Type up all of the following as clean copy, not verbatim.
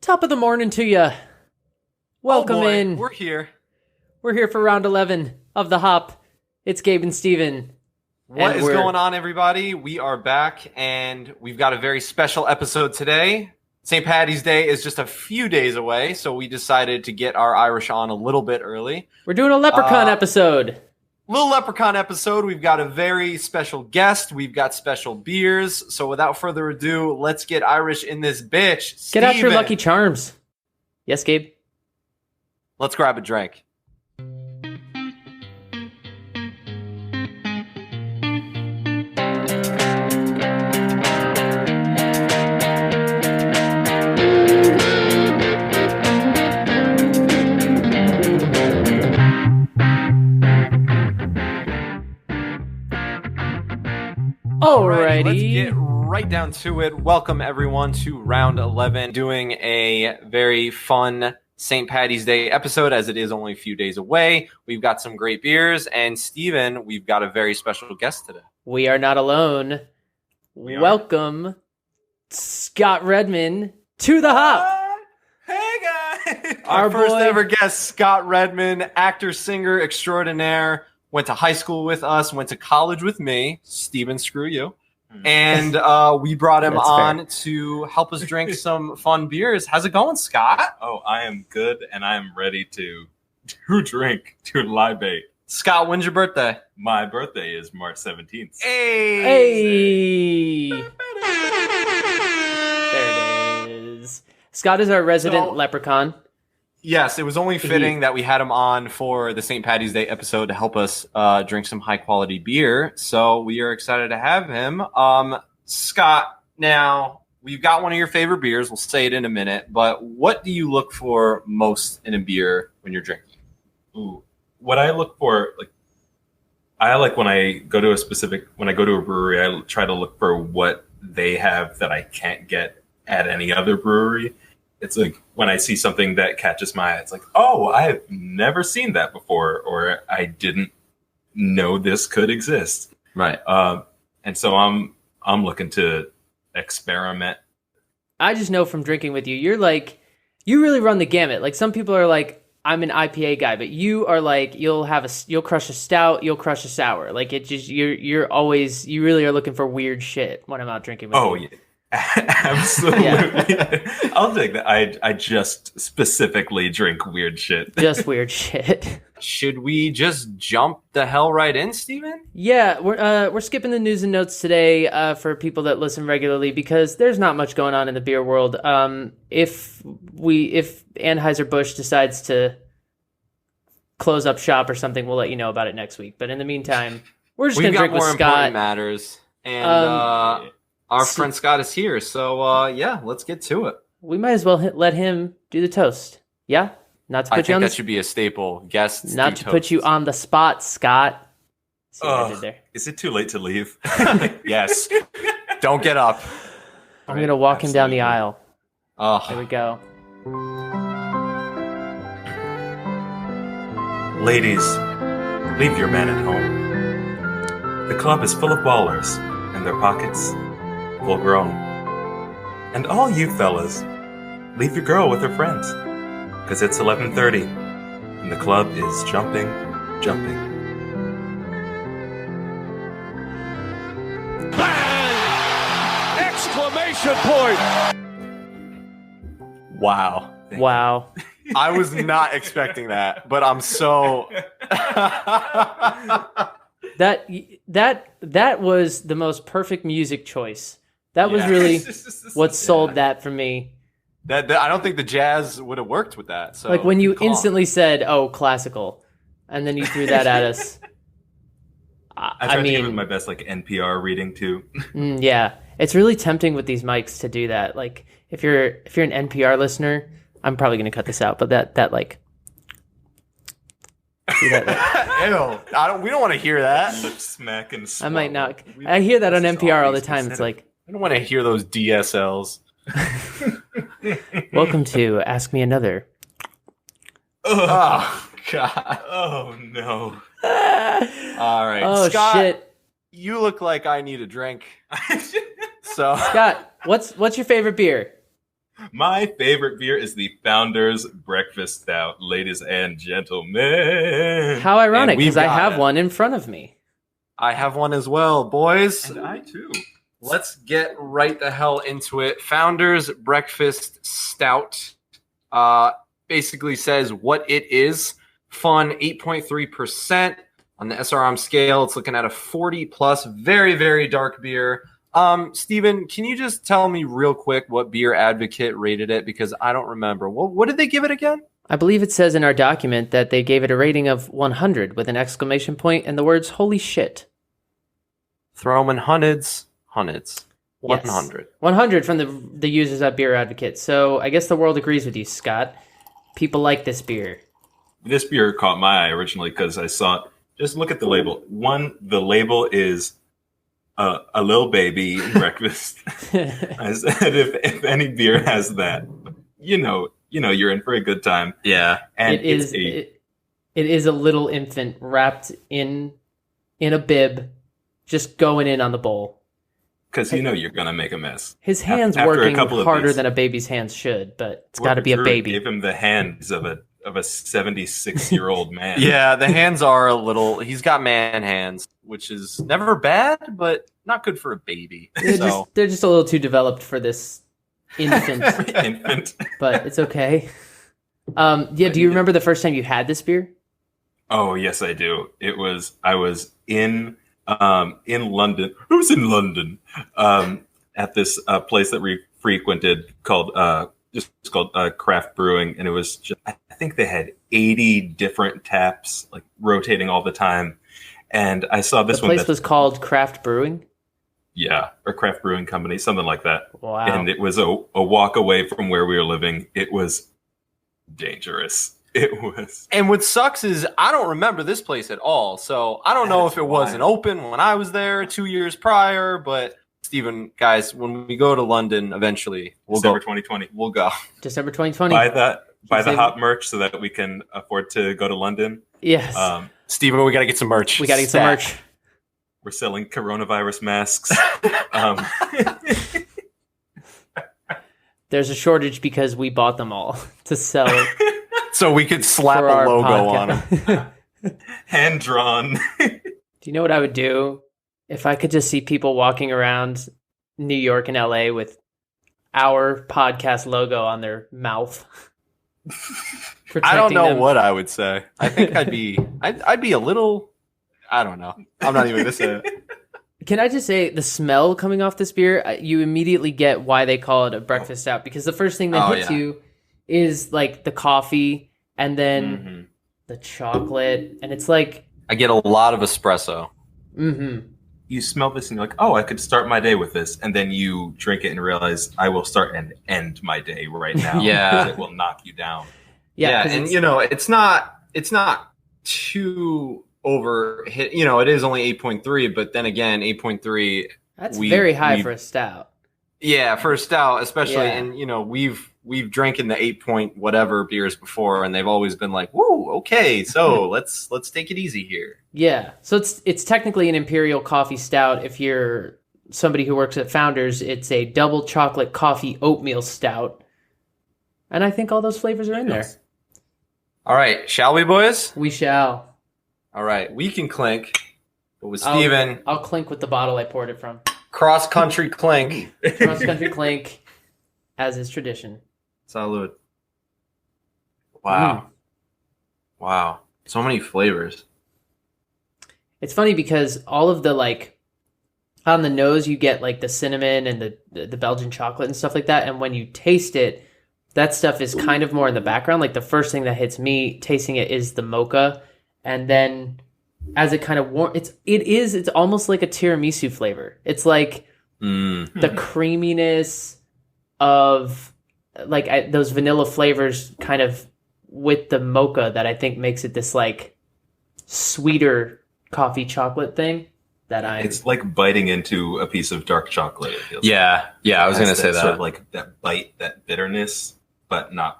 Top of the morning to you. Welcome in. We're here. We're here for round 11 of the Hop. It's Gabe and Stephen. What is going on, everybody? We are back, and we've got a very special episode today. St. Paddy's Day is just a few days away, so we decided to get our Irish on a little bit early. We're doing a leprechaun episode. Little leprechaun episode. We've got a very special guest. We've got special beers. So without further ado, let's get Irish in this bitch. Get out your Lucky Charms. Yes, Gabe? Let's grab a drink. Alrighty. Let's get right down to it. Welcome, everyone, to round 11. Doing a very fun St. Paddy's Day episode, as it is only a few days away. We've got some great beers, and Stephen, we've got a very special guest today. We are not alone. Welcome, Scott Redmond, to the Hop. Hey, guys. Our first boy. ever guest, Scott Redmond, actor, singer extraordinaire. Went to high school with us, went to college with me. Steven, screw you. And we brought him That's on fair. to help us drink some fun beers. How's it going, Scott? Oh, I am good, and I am ready to drink, to libate. Scott, when's your birthday? My birthday is March 17th. Hey! There it is. Scott is our resident leprechaun. Yes, it was only fitting that we had him on for the St. Paddy's Day episode to help us drink some high-quality beer. So we are excited to have him. Scott, now, we've got one of your favorite beers. We'll say it in a minute. But what do you look for most in a beer when you're drinking? Ooh, what I look for, I like when I go to a brewery, I try to look for what they have that I can't get at any other brewery. It's like when I see something that catches my eye, it's like, oh, I have never seen that before, or I didn't know this could exist. Right. And so I'm looking to experiment. I just know from drinking with you, you're like, you really run the gamut. Like some people are like, I'm an IPA guy, but you are like, you'll crush a stout, you'll crush a sour. Like it just, you really are looking for weird shit when I'm out drinking with you. Oh, yeah. Absolutely. Yeah. I'll take that. I just specifically drink weird shit. Just weird shit. Should we just jump the hell right in, Steven? Yeah, we're skipping the news and notes today for people that listen regularly because there's not much going on in the beer world. If Anheuser-Busch decides to close up shop or something, we'll let you know about it next week. But in the meantime, we're just going to drink with more Scott. important matters. And our friend Scott is here. So, yeah, let's get to it. We might as well let him do the toast. Yeah? Not to put you on that should be a staple. Guests Not to put you on the spot, Scott. See what I did there? Is it too late to leave? Yes. Don't get up. I'm going to walk him down the aisle. Oh. There we go. Ladies, leave your man at home. The club is full of ballers, and their pockets full grown. And all you fellas, leave your girl with her friends, because it's 11:30, and the club is jumping. Exclamation point! Wow. Wow. I was not expecting that, but I'm so... That was the most perfect music choice. That was really what sold that for me. That I don't think the jazz would have worked with that. So Like when you instantly said, "Oh, classical," and then you threw that at us. I tried to give it my best NPR reading too. Yeah, it's really tempting with these mics to do that. Like if you're an NPR listener, I'm probably going to cut this out, but that like. See that, Ew. We don't want to hear that. Smack and I might not. I hear that on NPR all the time. It's like, I don't want to hear those DSLs. welcome to Ask Me Another. Oh, God. Oh, no. All right. Oh, Scott, shit. you look like I need a drink. So Scott, what's your favorite beer? My favorite beer is the Founders Breakfast Stout, ladies and gentlemen. How ironic, because I got have it. one in front of me. I have one as well, boys. And I too. Let's get right the hell into it. Founders Breakfast Stout basically says what it is. Fun, 8.3%. On the SRM scale, it's looking at a 40 plus. Very, very dark beer. Stephen, can you just tell me real quick what Beer Advocate rated it? Because I don't remember. What did they give it again? I believe it says in our document that they gave it a rating of 100 with an exclamation point and the words "holy shit." Throw them in hundreds. 100. Yes. 100 from the users at Beer Advocate. So I guess the world agrees with you, Scott. People like this beer. This beer caught my eye originally because I saw it. Just look at the label. The label is a little baby breakfast. I said, if any beer has that, you know, you're in for a good time. Yeah, and it is a little infant wrapped in a bib, just going in on the bowl. Because you're gonna make a mess. His hands After working a couple of harder these. than a baby's hands should, but it's got to be a Drew baby. Gave him the hands of a 76-year-old man. Yeah, the hands are a little. He's got man hands, which is never bad, but not good for a baby. They're just a little too developed for this infant, but it's okay. Yeah, do you remember the first time you had this beer? Oh yes, I do. I was in London. I was in London at this place that we frequented called Craft Brewing, and it was just, I think they had 80 different taps like rotating all the time. And I saw this one. The place was called Craft Brewing? Yeah, or Craft Brewing Company, something like that. Wow. And it was a walk away from where we were living. It was dangerous. It was. And what sucks is I don't remember this place at all. So I don't know if it wasn't open when I was there 2 years prior. But Stephen, guys, when we go to London eventually, December 2020. We'll go. December 2020. Buy the hot merch so that we can afford to go to London. Yes. Stephen, we got to get some merch. We got to get some merch. We're selling coronavirus masks. There's a shortage because we bought them all to sell. So we could slap for a our logo podcast. on them. Hand drawn. Do you know what I would do if I could just see people walking around New York and LA with our podcast logo on their mouth? I don't know them. what I would say. I think I'd be a little. I don't know. I'm not even gonna say it. Can I just say the smell coming off this beer? You immediately get why they call it a breakfast stout, because the first thing that hits you is like the coffee and then the chocolate, and it's like I get a lot of espresso. Mm-hmm. You smell this and you're like, oh, I could start my day with this, and then you drink it and realize I will start and end my day right now. Yeah, because it will knock you down. Yeah, and it's not too over hit. It is only 8.3, but then again, 8.3. That's very high for a stout. Yeah, for a stout, especially, Yeah. and we've drank in the 8 point whatever beers before, and they've always been like, "Whoa, okay, so let's take it easy here." Yeah, so it's technically an imperial coffee stout. If you're somebody who works at Founders, it's a double chocolate coffee oatmeal stout, and I think all those flavors are in there. All right, shall we, boys? We shall. All right, we can clink, but with Steven, I'll clink with the bottle I poured it from. cross country clink. Cross country clink, as is tradition. Salud. Wow. Wow. So many flavors. It's funny because all of the on the nose you get like the cinnamon and the Belgian chocolate and stuff like that, and when you taste it, that stuff is kind of more in the background. Like the first thing that hits me tasting it is the mocha, and then as it kind of it's almost like a tiramisu flavor. It's like the creaminess of those vanilla flavors kind of with the mocha that I think makes it this like sweeter coffee chocolate thing that It's like biting into a piece of dark chocolate. It feels Yeah, I was It has going to say that. sort of like that bite, that bitterness, but not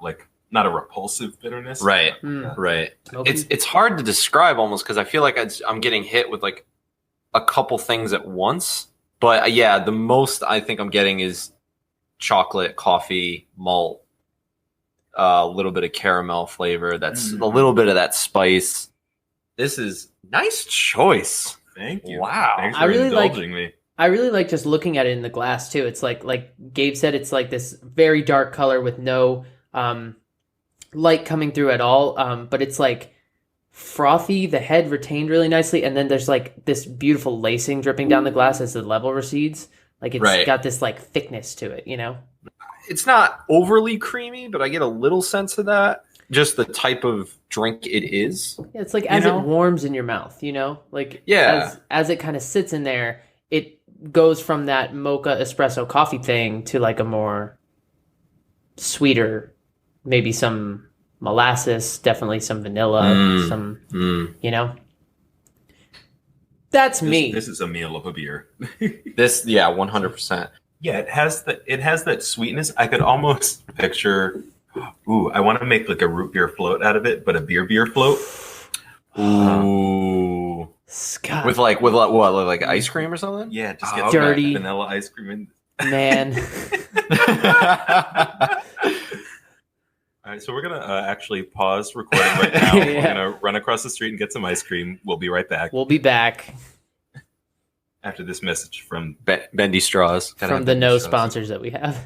a repulsive bitterness. Right, Mm. right. Smoky. It's hard to describe almost because I feel like I'm getting hit with like a couple things at once. But yeah, the most I think I'm getting is chocolate, coffee, malt, a little bit of caramel flavor. That's a little bit of that spice. This is nice choice. Thank you. Wow. Thanks for indulging me. I really like just looking at it in the glass too. It's like Gabe said, it's like this very dark color with no light coming through at all. But it's like frothy, the head retained really nicely, and then there's like this beautiful lacing dripping down the glass as the level recedes. Like it's got this like thickness to it, you know? It's not overly creamy, but I get a little sense of that. Just the type of drink it is. Yeah, it's like as it warms in your mouth, you know? Like as it kind of sits in there, it goes from that mocha espresso coffee thing to like a more sweeter, maybe some molasses, definitely some vanilla, you know? That's me. This is a meal of a beer. 100%. Yeah, it has that sweetness. I could almost picture. Ooh, I want to make like a root beer float out of it, but a beer float. Ooh, Scott, with what, like ice cream or something? Yeah, just get dirty vanilla ice cream in. Man. All right, so we're gonna actually pause recording right now. We're gonna run across the street and get some ice cream. We'll be right back. We'll be back after this message from Bendy Straws. From the no sponsors that we have.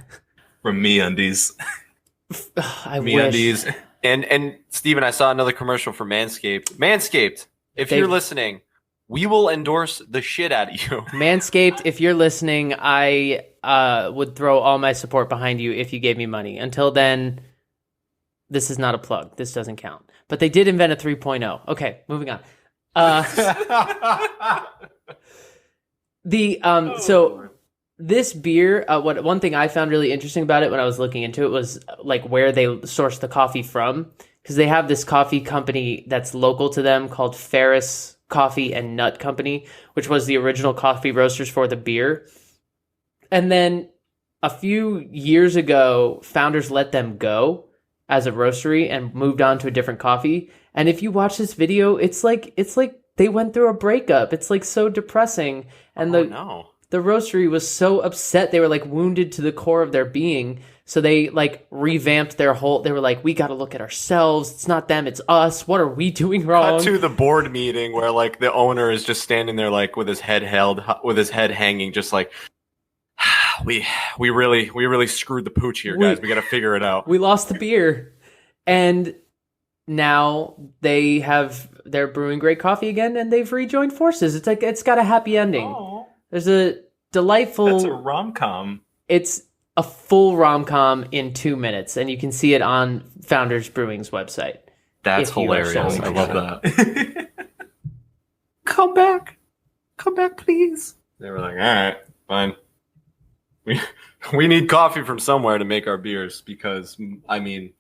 From MeUndies. I MeUndies. wish. And Stephen, I saw another commercial for Manscaped. Manscaped, if you're listening, we will endorse the shit out of you. Manscaped, if you're listening, I would throw all my support behind you if you gave me money. Until then, this is not a plug. This doesn't count. But they did invent a 3.0. Okay, moving on. So this beer, one thing I found really interesting about it when I was looking into it was like where they source the coffee from, because they have this coffee company that's local to them called Ferris Coffee and Nut Company, which was the original coffee roasters for the beer. And then a few years ago, Founders let them go as a roastery and moved on to a different coffee. And if you watch this video, it's like they went through a breakup. It's like so depressing. And the roastery was so upset. They were like wounded to the core of their being. So they like revamped they were like, we got to look at ourselves. It's not them, it's us. What are we doing wrong? Cut to the board meeting where like the owner is just standing there like with his head hanging, just like, we really screwed the pooch here, guys. We got to figure it out. We lost the beer. And now they're brewing great coffee again, and they've rejoined forces. It's like, it's got a happy ending. Oh. There's a delightful... That's a rom-com. It's a full rom-com in 2 minutes, and you can see it on Founders Brewing's website. That's hilarious. I love that. Come back, please. They were like, all right, fine. We need coffee from somewhere to make our beers, because I mean,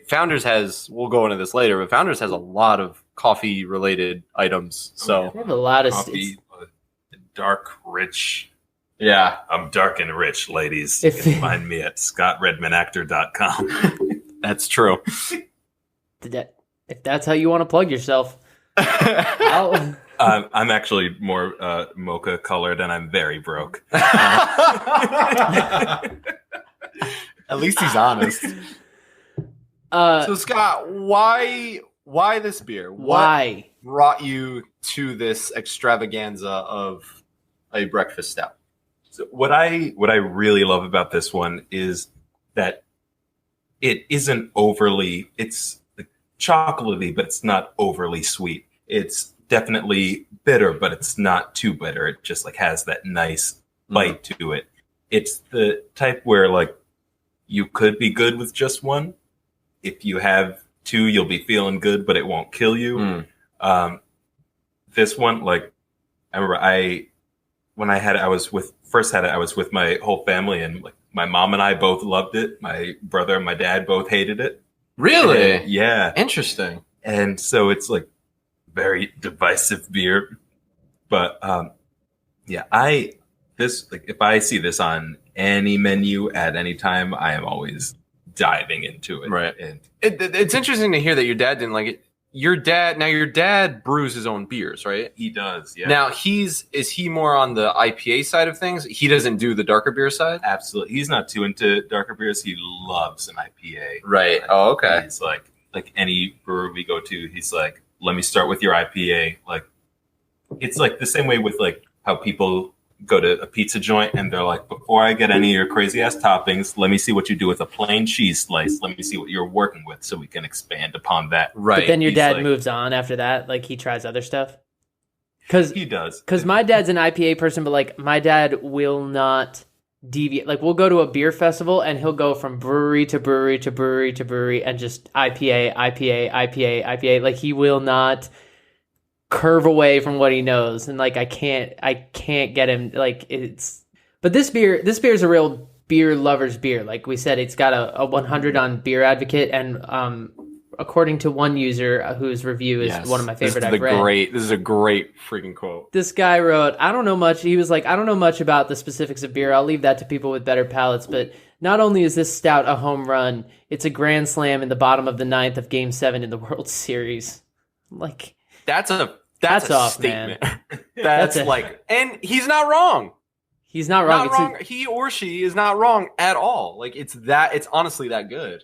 Founders has, we'll go into this later, but Founders has a lot of coffee related items. So they have a lot of coffee, dark, rich. Yeah, I'm dark and rich, ladies. You can find me at scottredmondactor.com. That's true. If that's how you want to plug yourself. I'm actually more mocha colored, and I'm very broke. At least he's honest. So Scott, why this beer? Why? What brought you to this extravaganza of a breakfast stout? So what I really love about this one is that it isn't overly, it's chocolatey, but it's not overly sweet. It's definitely bitter, but it's not too bitter. It just like has that nice bite to it. It's the type where like you could be good with just one. If you have two, you'll be feeling good, but it won't kill you. This one, like I remember I was with my whole family, and like my mom and I both loved it. My brother and my dad both hated it. Really? And, yeah. Interesting. And so it's like very divisive beer. But if I see this on any menu at any time, I am always diving into it. Right. And it's interesting to hear that your dad didn't like it. your dad brews his own beers, right? He does, yeah. Now is he more on the IPA side of things? He doesn't do the darker beer side? Absolutely. He's not too into darker beers. He loves an IPA. Right. Oh, okay. He's like any brewer we go to, he's like, let me start with your IPA. Like, it's like the same way with like how people go to a pizza joint and they're like, before I get any of your crazy ass toppings, let me see what you do with a plain cheese slice. Let me see what you're working with so we can expand upon that. Right. But then your dad moves on after that. Like he tries other stuff. He does. Because my dad's an IPA person, but like my dad will not deviate. Like we'll go to a beer festival and he'll go from brewery to brewery to brewery to brewery and just IPA. Like he will not curve away from what he knows, and like I can't get him. Like but this beer is a real beer lover's beer. Like we said, it's got a 100 on Beer Advocate, and according to one user whose review is one of my favorite I've read. This is a great freaking quote. This guy wrote, I don't know much. He was like, I don't know much about the specifics of beer. I'll leave that to people with better palates. But not only is this stout a home run, it's a grand slam in the bottom of the ninth of Game 7 in the World Series. Like That's a off, statement. man. And he's not wrong. He's not wrong. He or she is not wrong at all. Like it's honestly that good.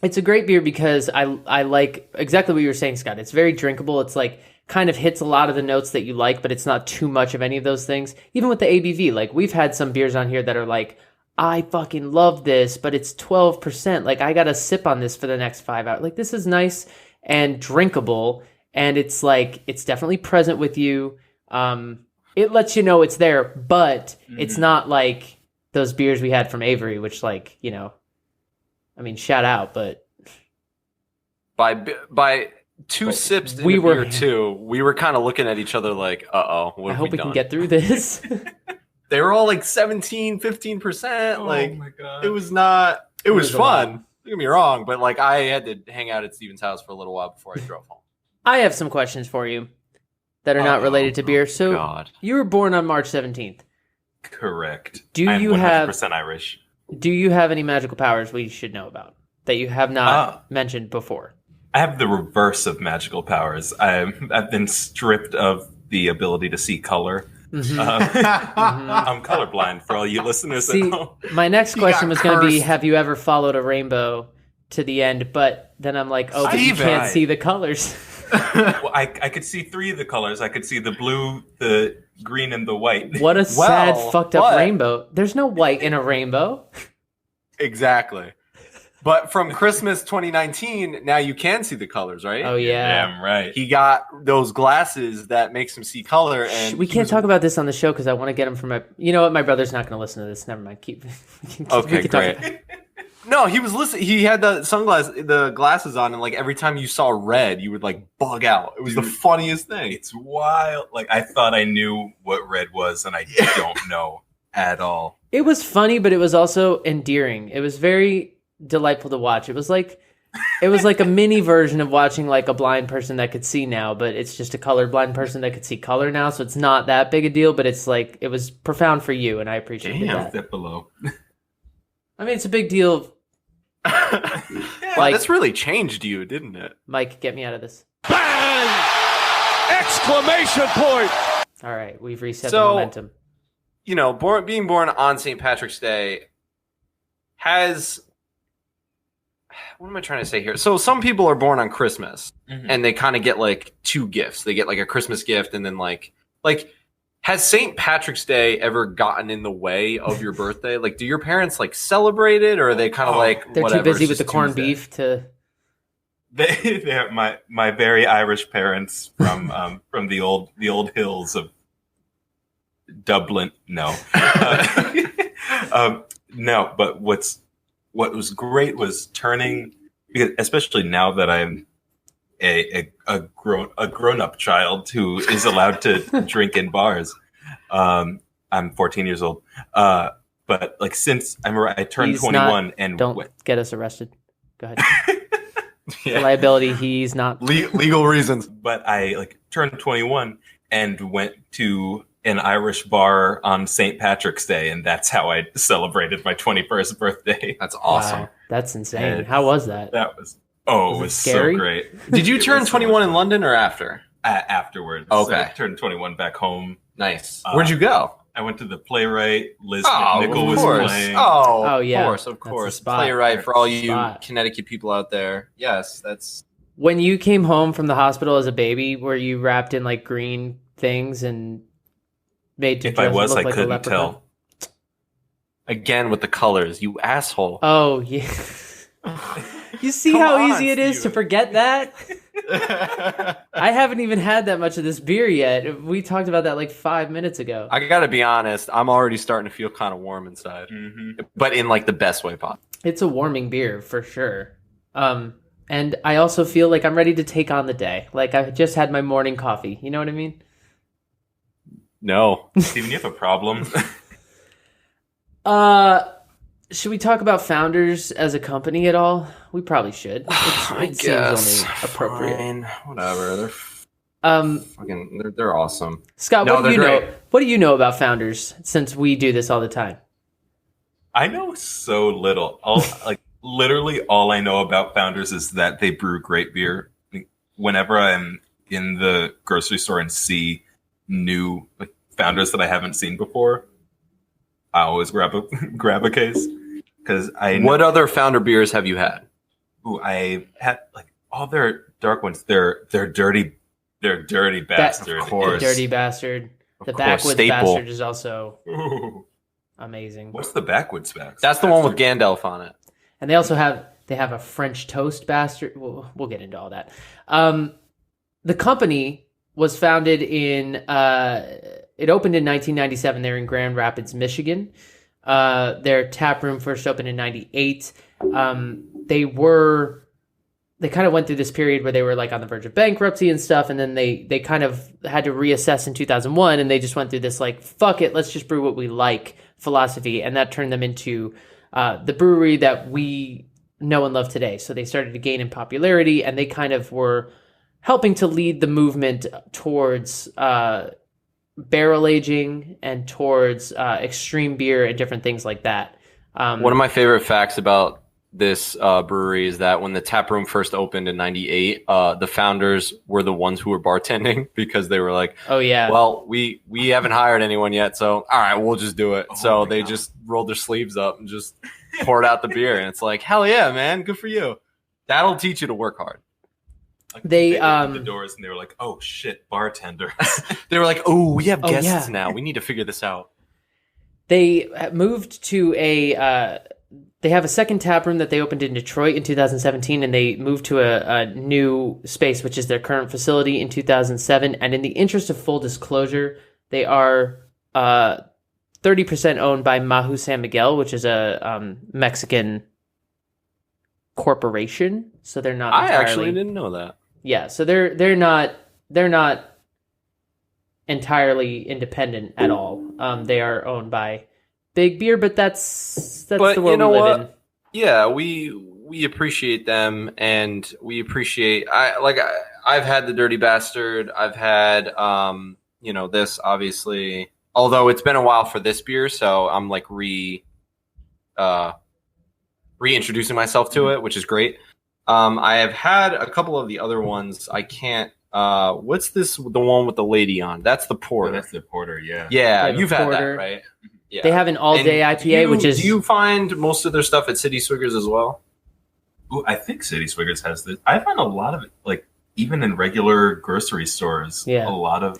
It's a great beer because I like exactly what you were saying, Scott. It's very drinkable. It's like kind of hits a lot of the notes that you like, but it's not too much of any of those things. Even with the ABV, like we've had some beers on here that are like, I fucking love this, but it's 12%. Like I got to sip on this for the next 5 hours. Like this is nice and drinkable. And it's like, it's definitely present with you. It lets you know it's there, but it's not like those beers we had from Avery, which like, you know, I mean, shout out, but by two sips in we were kind of looking at each other like, what I hope we can get through this. They were all like 17, 15%. Oh like my God. it was fun. Don't get me wrong, but like I had to hang out at Steven's house for a little while before I drove home. I have some questions for you that are not related to beer. So you were born on March 17th. Correct. I'm 100% Irish. Do you have any magical powers we should know about that you have not mentioned before? I have the reverse of magical powers. I've been stripped of the ability to see color. I'm colorblind for all you listeners at home. My next question was going to be, have you ever followed a rainbow to the end? But then I'm like, but you can't see the colors. Well, I could see 3 of the colors. I could see the blue, the green, and the white. What a sad, fucked up rainbow. There's no white in a rainbow. Exactly. But from Christmas 2019, now you can see the colors, right? Oh, yeah. Damn right. He got those glasses that makes him see color. And we can't talk about this on the show because I want to get him from my... You know what? My brother's not going to listen to this. Never mind. Okay, great. No, he was listening. He had the glasses on, and like every time you saw red, you would like bug out. It was the funniest thing. It's wild. Like I thought I knew what red was, and I don't know at all. It was funny, but it was also endearing. It was very delightful to watch. It was like a mini version of watching like a blind person that could see now, but it's just a colorblind person that could see color now. So it's not that big a deal, but it's like it was profound for you, and I appreciate that. Step below. I mean, it's a big deal. Like, this really changed you, didn't it? Mike, get me out of this. Bang! Exclamation point! All right, we've reset the momentum. You know, being born on St. Patrick's Day has... What am I trying to say here? So some people are born on Christmas, and they kind of get like 2 gifts. They get like a Christmas gift, and then like has St. Patrick's Day ever gotten in the way of your birthday? Like, do your parents like celebrate it, or are they kind of like they're whatever, too busy with the corned beef to? They're my very Irish parents from the old hills of Dublin. No, no. But what was great was turning, because especially now that I'm a grown up child who is allowed to drink in bars. I'm 14 years old. But like since I turned 21 and don't get us arrested. Go ahead. For liability, he's not legal reasons. But I like turned 21 and went to an Irish bar on St. Patrick's Day, and that's how I celebrated my 21st birthday. That's awesome. Wow, that's insane. How was that? That was Oh, Was it it was scary? so great. Did you It turn was so 21 much in fun. London or after? Afterwards? Okay. So I turned 21 back home. Nice. Where'd you go? I went to the Playwright. Liz Oh, McNichol of was course. playing. Oh, yeah. Of That's the course. spot. Playwright for all you Spot. Connecticut people out there. Yes, that's. When you came home from the hospital as a baby, were you wrapped in like green things and made to If I was, look I like a couldn't leprechaun? tell. Again with the colors, you asshole. Oh, yeah. You see Come how on, easy it is to Steven. forget that? I haven't even had that much of this beer yet. We talked about that like 5 minutes ago. I gotta be honest, I'm already starting to feel kind of warm inside, but in like the best way possible. It's a warming beer for sure. And I also feel like I'm ready to take on the day. Like I just had my morning coffee. You know what I mean? No, Steven, you have a problem. Should we talk about Founders as a company at all? We probably should. It seems only appropriate. Fine. Whatever. They're Um, fucking. They're awesome. Scott, No, what do you they're know? great. What do you know about Founders? Since we do this all the time. I know so little. Literally all I know about Founders is that they brew great beer. Whenever I'm in the grocery store and see new Founders that I haven't seen before, I always grab a case because What other Founder beers have you had? I had all their dark ones. They're dirty. They're dirty bastard. Of course. The Dirty Bastard. The course, Backwoods staple. Bastard is also Ooh. amazing. What's the backwoods bastard? That's the one with Gandalf on it. And they also have a French Toast Bastard. We'll get into all that. The company was founded in it opened in 1997. They're in Grand Rapids, Michigan. Their tap room first opened in 98. They kind of went through this period where they were like on the verge of bankruptcy and stuff, and then they kind of had to reassess in 2001, and they just went through this like, fuck it, let's just brew what we like philosophy, and that turned them into the brewery that we know and love today. So they started to gain in popularity, and they kind of were helping to lead the movement towards barrel aging and towards extreme beer and different things like that. One of my favorite facts about this brewery is that when the tap room first opened in 98, the founders were the ones who were bartending because they were like, Oh yeah. well, we haven't hired anyone yet, so all right, we'll just do it. So my they God. just rolled their sleeves up and just poured out the beer, and it's like, hell yeah, man, good for you. That'll teach you to work hard. They, opened the doors and they were like, "Oh shit, bartender!" They were like, oh, we have Oh, guests yeah. now. We need to figure this out. They moved to they have a second tap room that they opened in Detroit in 2017, and they moved to a new space, which is their current facility, in 2007. And in the interest of full disclosure, they are 30% owned by Mahu San Miguel, which is a Mexican corporation. So they're not I entirely, actually didn't know that. yeah, so they're not entirely independent at all. They are owned by Big Beer, but that's But the world you know we live what? in. Yeah, we appreciate them, and we appreciate. I've had the Dirty Bastard. I've had this obviously. Although it's been a while for this beer, so I'm like reintroducing myself to it, which is great. I have had a couple of the other ones. I can't. What's this? The one with the lady on? That's the porter. That's the porter. Yeah. Yeah, They have a you've had porter. that, right? Yeah. They have an all-day And IPA, which is Do you find most of their stuff at City Swiggers as well? Ooh, I think City Swiggers has this. I find a lot of it, even in regular grocery stores. Yeah. a lot of.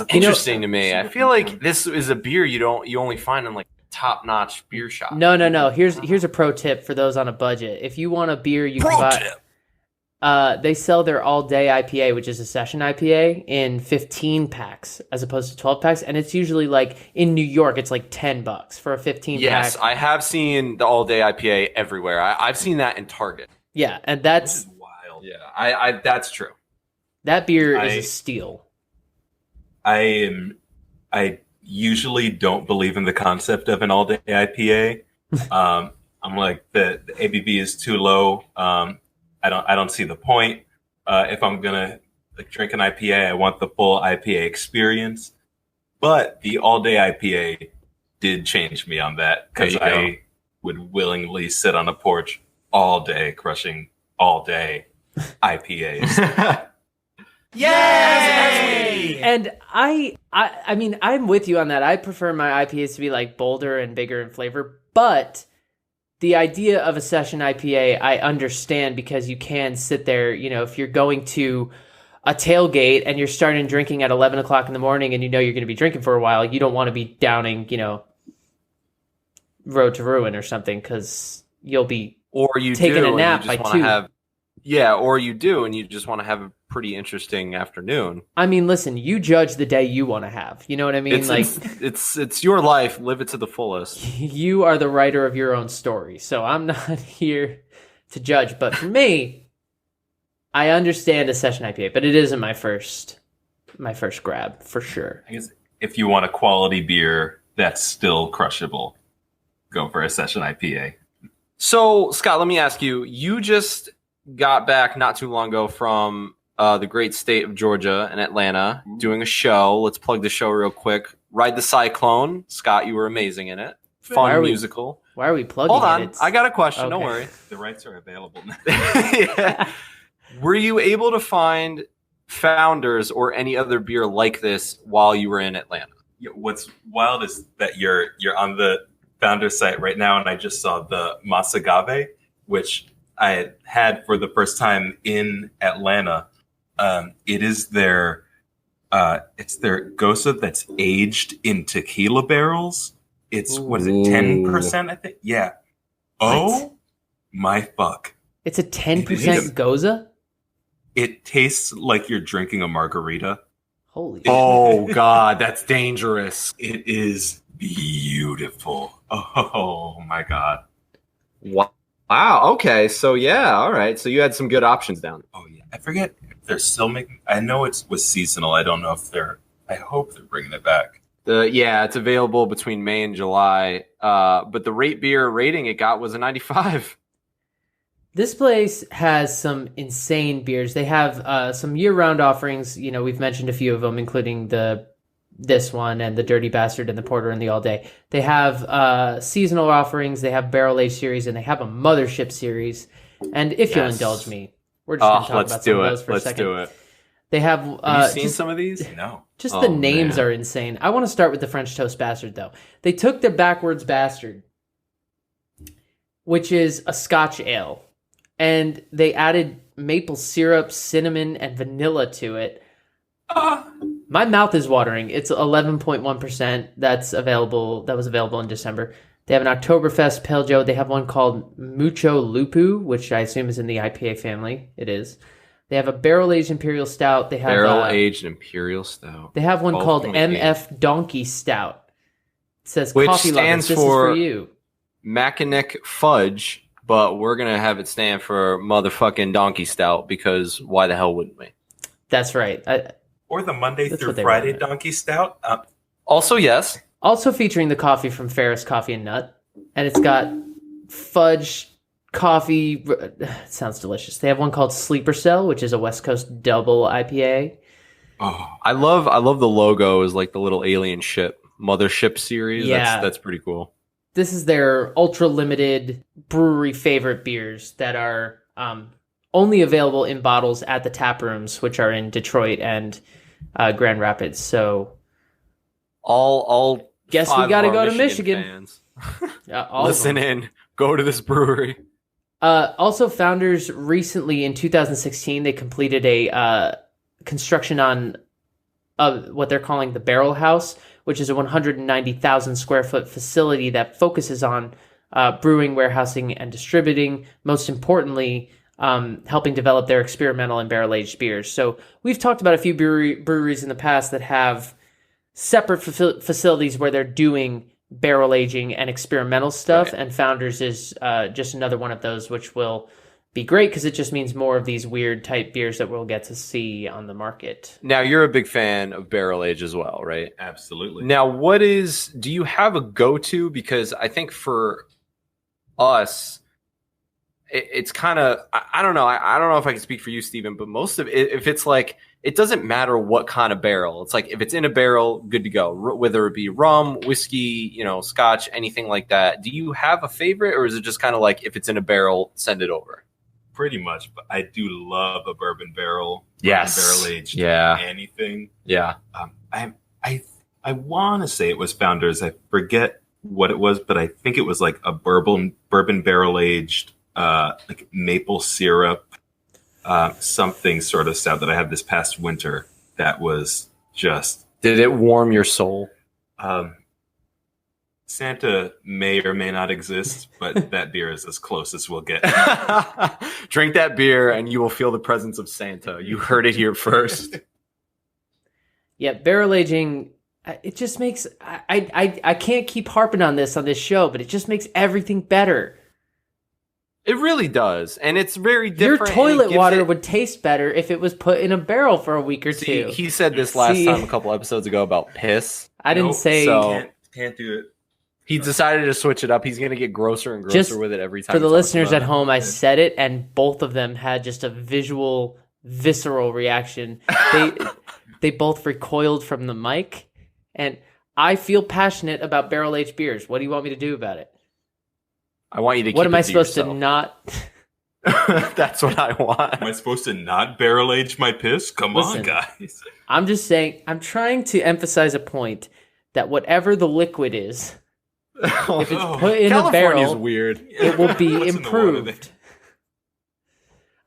Interesting to me. I feel like this is a beer you only find in like top-notch beer shop. no. Here's a pro tip for those on a budget. If you want a beer, you can buy. They sell their all-day IPA, which is a session IPA, in 15 packs as opposed to 12 packs, and it's usually like in New York, it's like $10 for a 15 Yes, pack. I have seen the all-day IPA everywhere. I've seen that in Target. Yeah, and This is that's wild. Yeah, I that's true. that beer is I- a steal. I usually don't believe in the concept of an all-day IPA. I'm like the ABV is too low. I don't see the point. If I'm gonna drink an IPA, I want the full IPA experience. But the all-day IPA did change me on that because There you I would willingly sit on a porch all day, crushing all day IPAs. Yay! And I mean, I'm with you on that. I prefer my IPAs to be like bolder and bigger in flavor, but the idea of a session IPA, I understand because you can sit there, if you're going to a tailgate and you're starting drinking at 11 o'clock in the morning and you're going to be drinking for a while, you don't want to be downing, Road to Ruin or something because you'll be taking a nap by 2. Or you do, and you just want to have a pretty interesting afternoon. I mean, listen, you judge the day you want to have. You know what I mean? It's your life. Live it to the fullest. You are the writer of your own story, so I'm not here to judge. But for me, I understand a session IPA, but it isn't my first grab for sure. I guess if you want a quality beer that's still crushable, go for a session IPA. So, Scott, let me ask you. You just got back not too long ago from the great state of Georgia and Atlanta doing a show. Let's plug the show real quick. Ride the Cyclone. Scott, you were amazing in it. Fun musical. Why are we plugging Hold on. it? I got a question. Okay. Don't worry. The rights are available now. Yeah. Were you able to find Founders or any other beer like this while you were in Atlanta? Yeah, what's wild is that you're on the Founders site right now, and I just saw the Masagave, which I had for the first time in Atlanta. It is it's their Goza that's aged in tequila barrels. It's, what is it, 10%, I think? Yeah. Oh, my fuck. It's a 10% Goza? It tastes like you're drinking a margarita. Holy Oh, God, that's dangerous. It is beautiful. Oh, my God. Wow. Okay. So, yeah. All right. So you had some good options down. Oh, yeah. I forget if they're still making... I know it was seasonal. I don't know if they're... I hope they're bringing it back. It's available between May and July. But the rate beer rating it got was a 95. This place has some insane beers. They have some year-round offerings. We've mentioned a few of them, including this one and the Dirty Bastard and the Porter and the All Day. They have seasonal offerings. They have barrel-aged series, and they have a mothership series. And if you'll indulge me, we're just going to talk about some of those for a second. Let's do it. They have you seen some of these? No. Just the names are insane. I want to start with the French Toast Bastard, though. They took their backwards bastard, which is a Scotch ale, and they added maple syrup, cinnamon, and vanilla to it. My mouth is watering. It's 11.1%. That was available in December. They have an Oktoberfest Pale Ale. They have one called Mucho Lupu, which I assume is in the IPA family. It is. They have a barrel-aged Imperial Stout. They have barrel-aged Imperial Stout. They have one called MF Donkey Stout. It says which coffee lovers. This is for you. Mackinac Fudge, but we're going to have it stand for motherfucking Donkey Stout because why the hell wouldn't we? That's right. Or the Monday through Friday Donkey Stout. Also, yes. Also featuring the coffee from Ferris Coffee and Nut. And it's got fudge, coffee. It sounds delicious. They have one called Sleeper Cell, which is a West Coast double IPA. Oh, I love the logo is like the little alien ship, mothership series. Yeah. That's pretty cool. This is their ultra limited brewery favorite beers that are only available in bottles at the tap rooms, which are in Detroit and Grand Rapids. So all guess we got to go to Michigan. Listen in. Go to this brewery. Also, Founders recently in 2016 they completed a construction on what they're calling the Barrel House, which is a 190,000 square foot facility that focuses on brewing, warehousing, and distributing. Most importantly, helping develop their experimental and barrel-aged beers. So we've talked about a few breweries in the past that have separate facilities where they're doing barrel aging and experimental stuff, right. And Founders is just another one of those, which will be great because it just means more of these weird type beers that we'll get to see on the market. Now, you're a big fan of barrel age as well, right? Absolutely. Now, do you have a go-to? Because I think for us, it's kind of, I don't know. I don't know if I can speak for you, Stephen, but most of it, if it's like, it doesn't matter what kind of barrel. It's like, if it's in a barrel, good to go. Whether it be rum, whiskey, Scotch, anything like that. Do you have a favorite, or is it just kind of like, if it's in a barrel, send it over? pretty much, but I do love a bourbon barrel. Yes. Barrel aged. Yeah. Anything. Yeah. I want to say it was Founders. I forget what it was, but I think it was like a bourbon barrel aged, like maple syrup, something sort of stout that I had this past winter. That was just. Did it warm your soul? Santa may or may not exist, but that beer is as close as we'll get. Drink that beer and you will feel the presence of Santa. You heard it here first. Yeah, barrel aging, it just makes, I can't keep harping on this show, but it just makes everything better. It really does. And it's very different. Your toilet water would taste better if it was put in a barrel for a week or two. He said this last time a couple episodes ago about piss. I didn't say. So can't do it. he decided to switch it up. He's going to get grosser and grosser with it every time. For the listeners at home, I said it, and both of them had just a visual, visceral reaction. They both recoiled from the mic, and I feel passionate about barrel-aged beers. What do you want me to do about it? I want you to keep What am it I to supposed yourself. to not... That's what I want. Am I supposed to not barrel age my piss? Come Listen, on, guys. I'm just saying, I'm trying to emphasize a point that whatever the liquid is, if it's put in a barrel, weird. it will be What's in the water improved.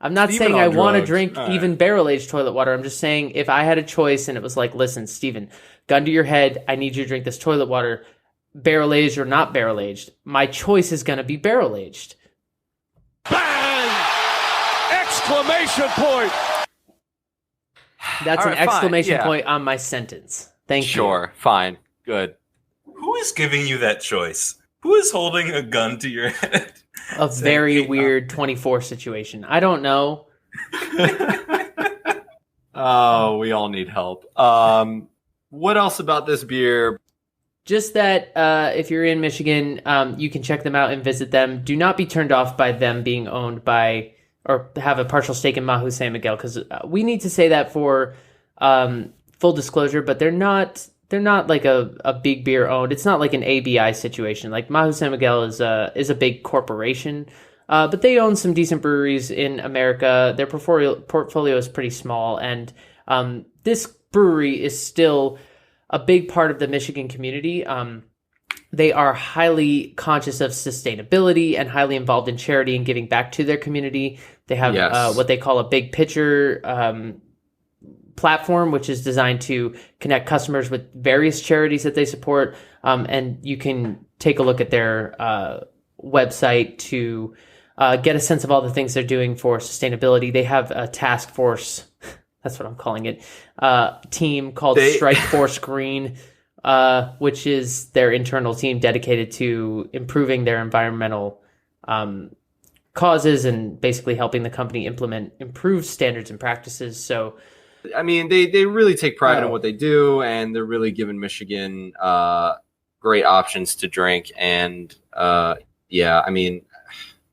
I'm not Steven saying on I want to drugs. drink All right. even barrel-aged toilet water. I'm just saying if I had a choice and it was like, listen, Steven, gun to your head, I need you to drink this toilet water, barrel-aged or not barrel-aged, my choice is going to be barrel-aged. Bang! Exclamation point! That's All an right, fine, exclamation yeah. point on my sentence. Thank you. Sure, fine, good. Who is giving you that choice? Who is holding a gun to your head? A very weird 24 situation. I don't know. Oh, we all need help. What else about this beer? Just that if you're in Michigan, you can check them out and visit them. Do not be turned off by them being owned by or have a partial stake in Mahou San Miguel, because we need to say that for full disclosure, but they're not like a big beer owned. It's not like an ABI situation. Like Mahou San Miguel is a big corporation, but they own some decent breweries in America. Their portfolio is pretty small, and this brewery is still a big part of the Michigan community. They are highly conscious of sustainability and highly involved in charity and giving back to their community. They have what they call a big pitcher platform, which is designed to connect customers with various charities that they support. And you can take a look at their website to get a sense of all the things they're doing for sustainability. They have a task force, that's what I'm calling it, team called Strike Force Green, which is their internal team dedicated to improving their environmental causes and basically helping the company implement improved standards and practices. So, I mean, they really take pride in what they do, and they're really giving Michigan great options to drink. And yeah, I mean,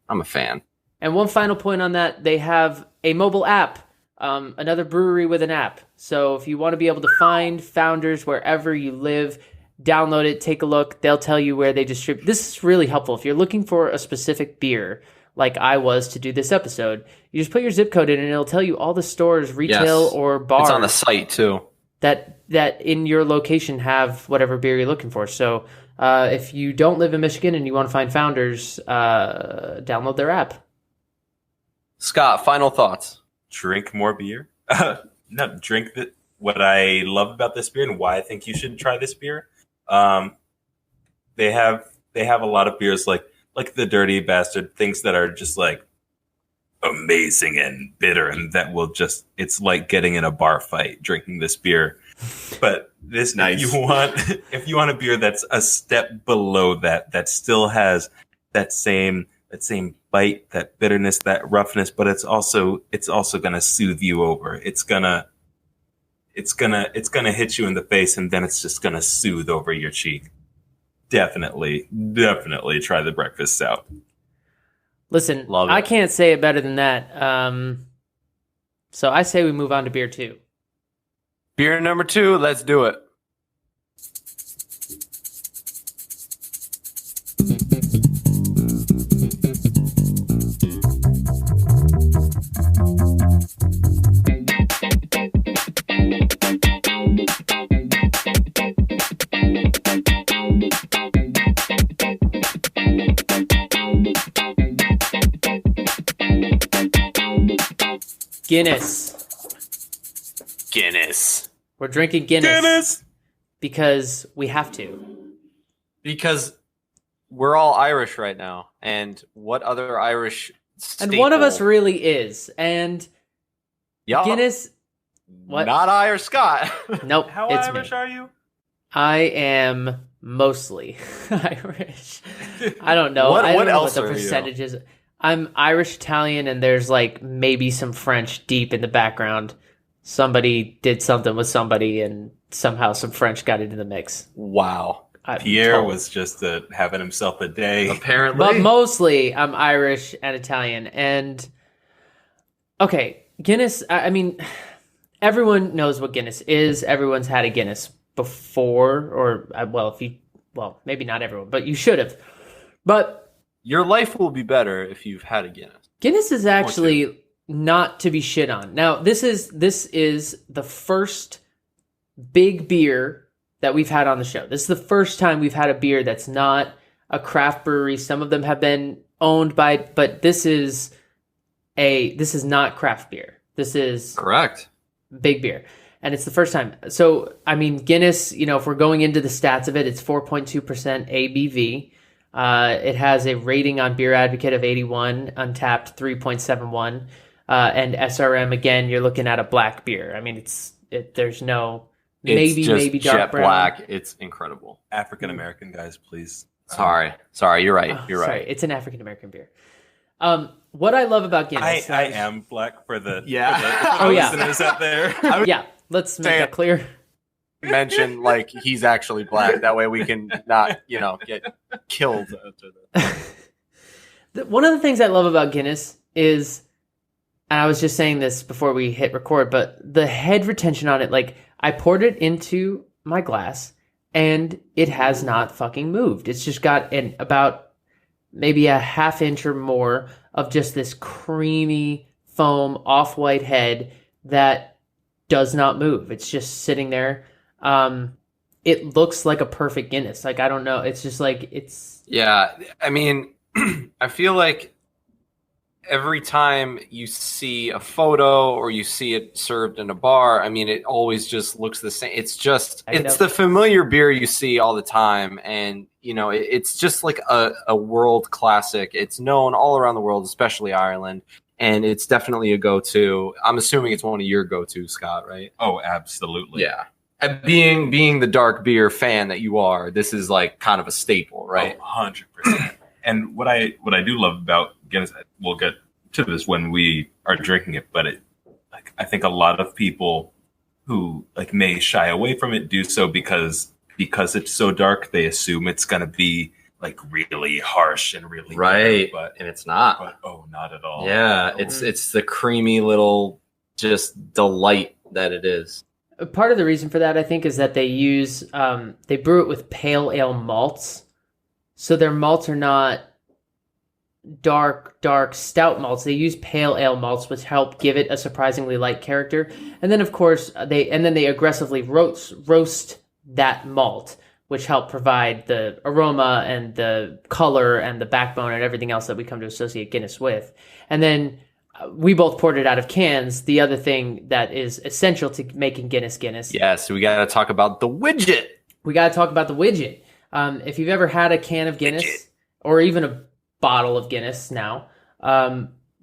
I'm a fan. And one final point on that, they have a mobile app, another brewery with an app. So if you want to be able to find Founders wherever you live, download it, take a look. They'll tell you where they distribute. This is really helpful. If you're looking for a specific beer, like I was to do this episode, you just put your zip code in and it'll tell you all the stores, retail or bars. It's on the site too. That in your location have whatever beer you're looking for. So if you don't live in Michigan and you want to find Founders, download their app. Scott, final thoughts. Drink more beer. No, drink the. What I love about this beer and why I think you should try this beer. They have a lot of beers like the Dirty Bastard, things that are just like amazing and bitter, and that will just, it's like getting in a bar fight drinking this beer. But this, Nice. if you want a beer that's a step below that still has that same bite, that bitterness, that roughness, but it's also gonna soothe you over. It's gonna hit you in the face, and then it's just gonna soothe over your cheek. Definitely try the breakfast stout. Listen, Love it. I can't say it better than that. So I say we move on to beer 2. Beer number 2, let's do it. Guinness. We're drinking Guinness. Because we have to. Because we're all Irish right now. And what other Irish staple? And one of us really is. And Guinness... What? Not I or Scott. Nope. How it's Irish me. are you? I am mostly Irish. I don't know. What I don't know else what the are you? percentage is. I'm Irish Italian, and there's like maybe some French deep in the background. Somebody did something with somebody, and somehow some French got into the mix. Wow. Pierre was just having himself a day. Apparently. But mostly I'm Irish and Italian. And okay, Guinness, I mean, everyone knows what Guinness is. Everyone's had a Guinness before, or maybe not everyone, but you should have. But your life will be better if you've had a Guinness. Guinness is actually not to be shit on. Now, this is the first big beer that we've had on the show. This is the first time we've had a beer that's not a craft brewery. Some of them have been owned by, but this is not craft beer. This is correct. Big beer. And it's the first time. So, I mean, Guinness, if we're going into the stats of it, it's 4.2% ABV. It has a rating on Beer Advocate of 81, Untapped 3.71, and SRM, again, you're looking at a black beer. I mean, there's no... Maybe dark jet brown. Black. It's incredible. African American guys, please. Sorry. You're right. You're right. Sorry, it's an African American beer. What I love about Guinness, I am black for the Oh, yeah. listeners out there. Yeah, let's make that clear. Mention like he's actually black. That way we can not, get killed. One of the things I love about Guinness is, and I was just saying this before we hit record, but the head retention on it, like I poured it into my glass and it has not fucking moved. It's just got about maybe a half inch or more of just this creamy foam off-white head that does not move. It's just sitting there. It looks like a perfect Guinness. Like, I don't know. It's just like, it's... Yeah. I mean, I feel like every time you see a photo or you see it served in a bar, I mean, it always just looks the same. It's the familiar beer you see all the time. And, it's just like a world classic. It's known all around the world, especially Ireland. And it's definitely a go-to. I'm assuming it's one of your go-tos, Scott, right? Oh, absolutely. Yeah. And being the dark beer fan that you are, this is like kind of a staple, right? Oh, 100%. And what I do love about Guinness, we'll get to this when we are drinking it, but I think a lot of people who may shy away from it do so because it's so dark, they assume it's going to be really harsh and really right, bitter, and it's not. But not at all. Yeah, it's the creamy little just delight that it is. Part of the reason for that, I think, is that they use they brew it with pale ale malts, so their malts are not dark stout malts. They use pale ale malts, which help give it a surprisingly light character. And then, of course, they aggressively roast that malt, which help provide the aroma and the color and the backbone and everything else that we come to associate Guinness with. And then we both poured it out of cans. The other thing that is essential to making Guinness. Yes, we got to talk about the widget. If you've ever had a can of Guinness or even a bottle of Guinness now,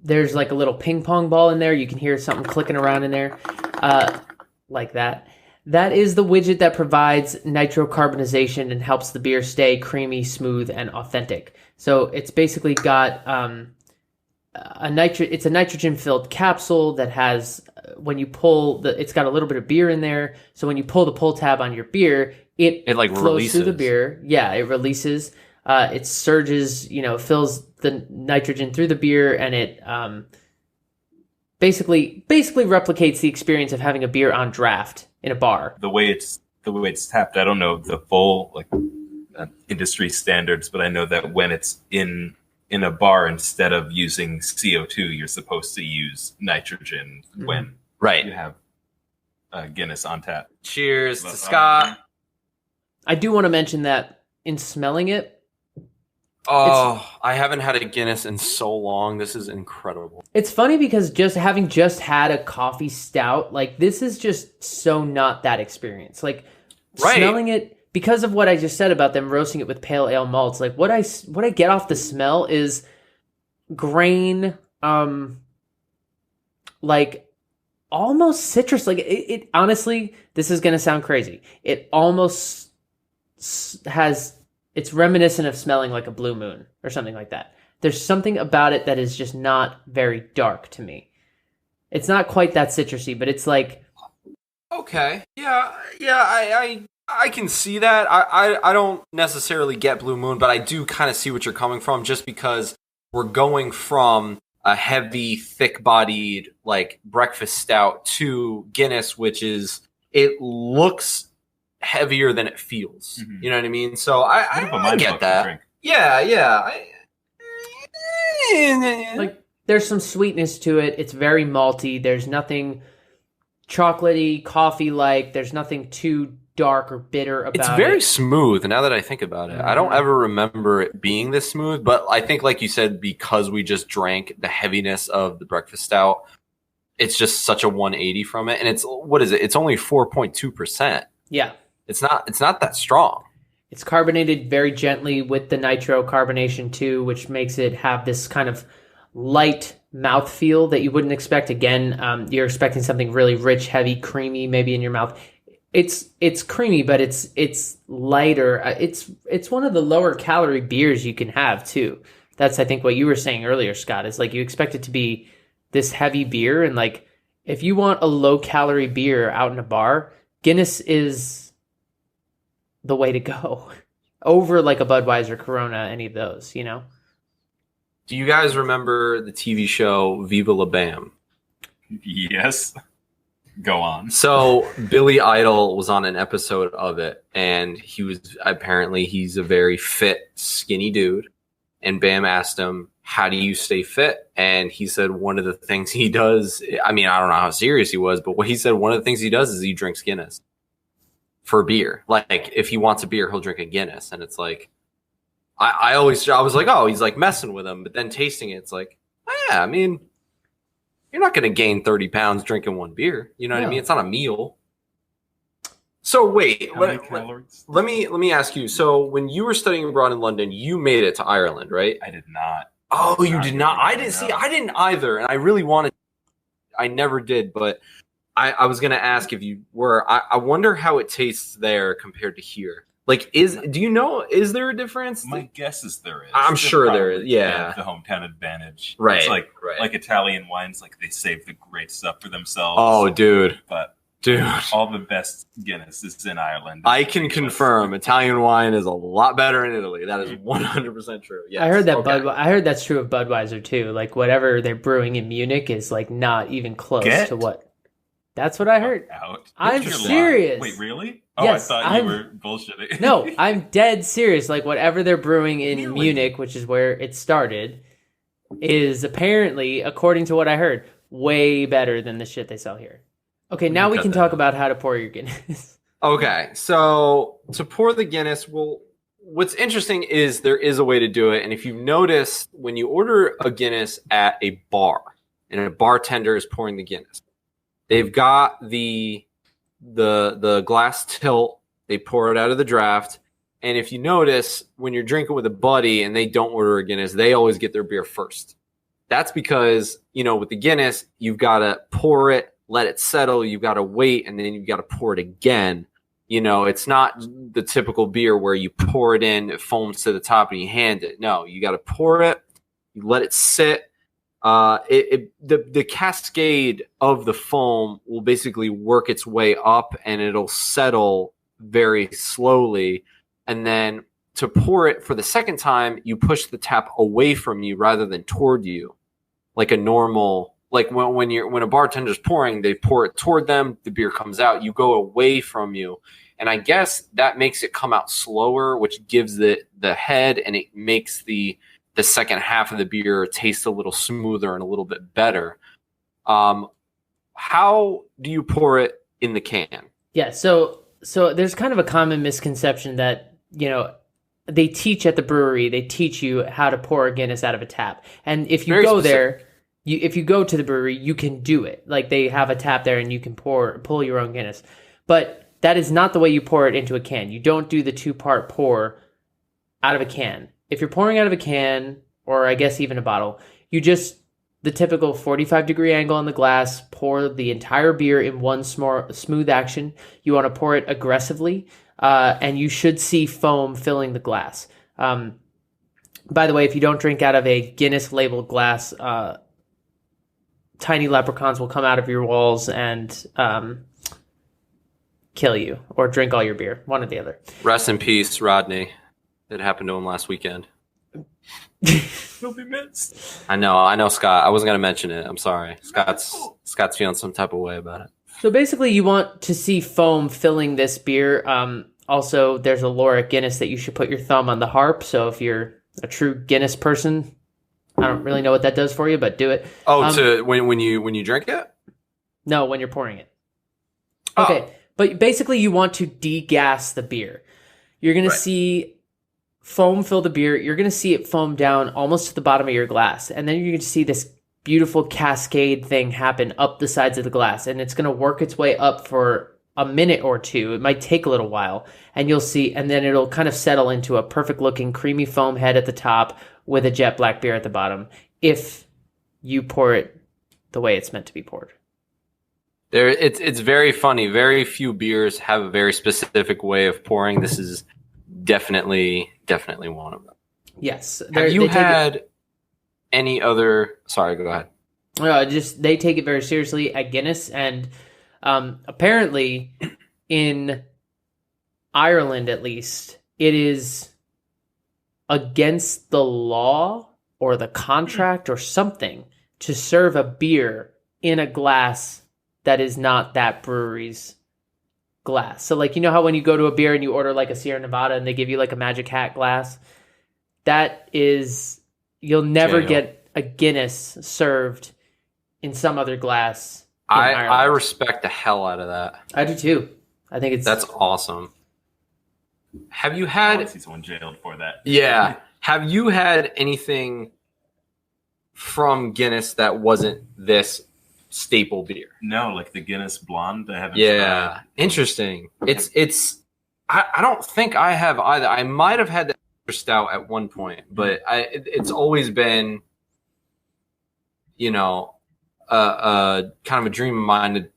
there's like a little ping pong ball in there. You can hear something clicking around in there like that. That is the widget that provides nitrocarbonization and helps the beer stay creamy, smooth, and authentic. So it's basically got it's a nitrogen-filled capsule that has, when you pull it's got a little bit of beer in there. So when you pull the pull tab on your beer, it flows releases through the beer. Yeah, it releases. It surges, fills the nitrogen through the beer, and it basically replicates the experience of having a beer on draft in a bar. The way it's tapped, I don't know the full industry standards, but I know that when it's in a bar, instead of using CO2, you're supposed to use nitrogen when you have Guinness on tap. Cheers to Scott. I do want to mention that in smelling it, Oh, I haven't had a Guinness in so long. This is incredible. It's funny because having had a coffee stout, like this is just so not that experience. Like smelling it, because of what I just said about them roasting it with pale ale malts, like what I get off the smell is grain, like almost citrus. Like it honestly, this is gonna sound crazy. It almost it's reminiscent of smelling like a blue moon or something like that. There's something about it that is just not very dark to me. It's not quite that citrusy, but it's like, okay, yeah, I can see that. I don't necessarily get Blue Moon, but I do kind of see what you're coming from, just because we're going from a heavy, thick-bodied like breakfast stout to Guinness, which is, it looks heavier than it feels. Mm-hmm. You know what I mean? So I get that. Yeah. Like there's some sweetness to it. It's very malty. There's nothing chocolatey, coffee-like. There's nothing too dark or bitter about it. It's very smooth now that I think about it. I don't ever remember it being this smooth, but I think, like you said, because we just drank the heaviness of the breakfast stout, it's just such a 180 from it. And it's, what is it? It's only 4.2%. Yeah. It's not that strong. It's carbonated very gently with the nitro carbonation too, which makes it have this kind of light mouthfeel that you wouldn't expect. Again, you're expecting something really rich, heavy, creamy, maybe in your mouth. It's creamy, but it's lighter. It's one of the lower calorie beers you can have too. That's, I think, what you were saying earlier, Scott, is like you expect it to be this heavy beer, and like if you want a low calorie beer out in a bar, Guinness is the way to go over like a Budweiser, Corona, any of those, you know? Do you guys remember the TV show Viva La Bam? Yes. Go on. So Billy Idol was on an episode of it, and he's a very fit, skinny dude. And Bam asked him, how do you stay fit? And he said one of the things he does, I mean, I don't know how serious he was, but what he said, one of the things he does is he drinks Guinness for beer. Like if he wants a beer, he'll drink a Guinness. And it's like, I was like, oh, he's like messing with him. But then tasting it, it's like, oh, yeah, I mean, you're not going to gain 30 pounds drinking one beer. You know what I mean? It's not a meal. So wait, let me ask you. So when you were studying abroad in London, you made it to Ireland, right? I did not. Oh, you did not? I didn't see. I didn't either. And I really wanted. I never did, but I was going to ask if you were. I wonder how it tastes there compared to here. Like, do you know, is there a difference? My guess is there is. I'm sure there is, yeah. The hometown advantage. Right. It's like Italian wines, like they save the great stuff for themselves. Oh, dude. But all the best Guinness is in Ireland. I can confirm Italian wine is a lot better in Italy. That is 100% true. Yes. I heard that I heard that's true of Budweiser too. Like whatever they're brewing in Munich is like not even close to what. That's what I heard. I'm serious. Wait, really? Oh, yes, I thought you were bullshitting. No, I'm dead serious. Like whatever they're brewing in Munich, which is where it started, is apparently, according to what I heard, way better than the shit they sell here. Okay, now we can talk about how to pour your Guinness. Okay, so to pour the Guinness, what's interesting is there is a way to do it. And if you notice, when you order a Guinness at a bar and a bartender is pouring the Guinness, they've got the glass tilt. They pour it out of the draft. And if you notice, when you're drinking with a buddy and they don't order a Guinness, they always get their beer first. That's because, with the Guinness, you've got to pour it, let it settle, you've got to wait, and then you've got to pour it again. It's not the typical beer where you pour it in, it foams to the top, and you hand it. No, you got to pour it, you let it sit. The cascade of the foam will basically work its way up, and it'll settle very slowly. And then to pour it for the second time, you push the tap away from you rather than toward you, like a normal. Like when a bartender's pouring, they pour it toward them, the beer comes out, you go away from you. And I guess that makes it come out slower, which gives the head, and it makes the second half of the beer taste a little smoother and a little bit better. How do you pour it in the can? Yeah, so there's kind of a common misconception that, they teach at the brewery. They teach you how to pour a Guinness out of a tap. And if you Very go specific. there, if you go to the brewery, you can do it. Like they have a tap there, and you can pull your own Guinness. But that is not the way you pour it into a can. You don't do the 2-part pour out of a can. If you're pouring out of a can, or I guess even a bottle, you just the typical 45-degree angle on the glass, pour the entire beer in one smooth action. You want to pour it aggressively, and you should see foam filling the glass. By the way, if you don't drink out of a Guinness labeled glass, tiny leprechauns will come out of your walls and kill you, or drink all your beer, one or the other. Rest in peace, Rodney. It happened to him last weekend. He'll be missed. I know, Scott. I wasn't going to mention it. I'm sorry. Scott's feeling some type of way about it. So basically, you want to see foam filling this beer. Also, there's a lore at Guinness that you should put your thumb on the harp. So if you're a true Guinness person, I don't really know what that does for you, but do it. Oh, to when you drink it? No, when you're pouring it. Okay, but basically, you want to degas the beer. You're going to see foam fill the beer. You're going to see it foam down almost to the bottom of your glass. And then you're going to see this beautiful cascade thing happen up the sides of the glass. And it's going to work its way up for a minute or two. It might take a little while. And you'll see, and then it'll kind of settle into a perfect looking creamy foam head at the top with a jet black beer at the bottom, if you pour it the way it's meant to be poured. It's very funny. Very few beers have a very specific way of pouring. This is definitely one of them. Yes. Have you had any other? Sorry, go ahead. No, they take it very seriously at Guinness, and apparently in Ireland, at least, it is against the law or the contract or something to serve a beer in a glass that is not that brewery's glass. So like, you know how when you go to a beer and you order like a Sierra Nevada and they give you like a Magic Hat glass, that is, you'll never get a Guinness served in some other glass. I respect the hell out of that. I do too. I think that's awesome. Have you had? I want to see someone jailed for that. Yeah. Have you had anything from Guinness that wasn't this staple beer? No, like the Guinness Blonde. I haven't. Yeah, tried. interesting. It's. I don't think I have either. I might have had the extra stout at one point, but it's always been, kind of a dream of mine to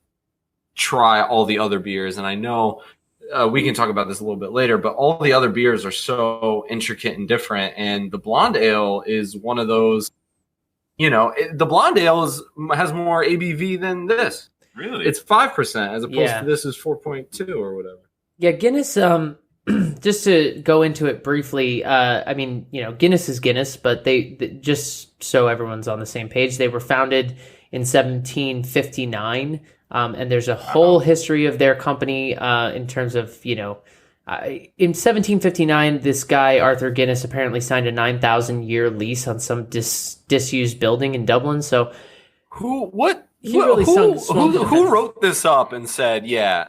try all the other beers. And I know we can talk about this a little bit later, but all the other beers are so intricate and different. And the blonde ale is one of those. The blonde ale has more ABV than this. Really? It's 5% as opposed to this is 4.2 or whatever. Yeah, Guinness, just to go into it briefly, Guinness is Guinness, but they just so everyone's on the same page, they were founded in 1759, and there's a whole history of their company in terms of, in 1759, this guy, Arthur Guinness, apparently signed a 9,000-year lease on some disused building in Dublin. So who wrote this up and said, yeah,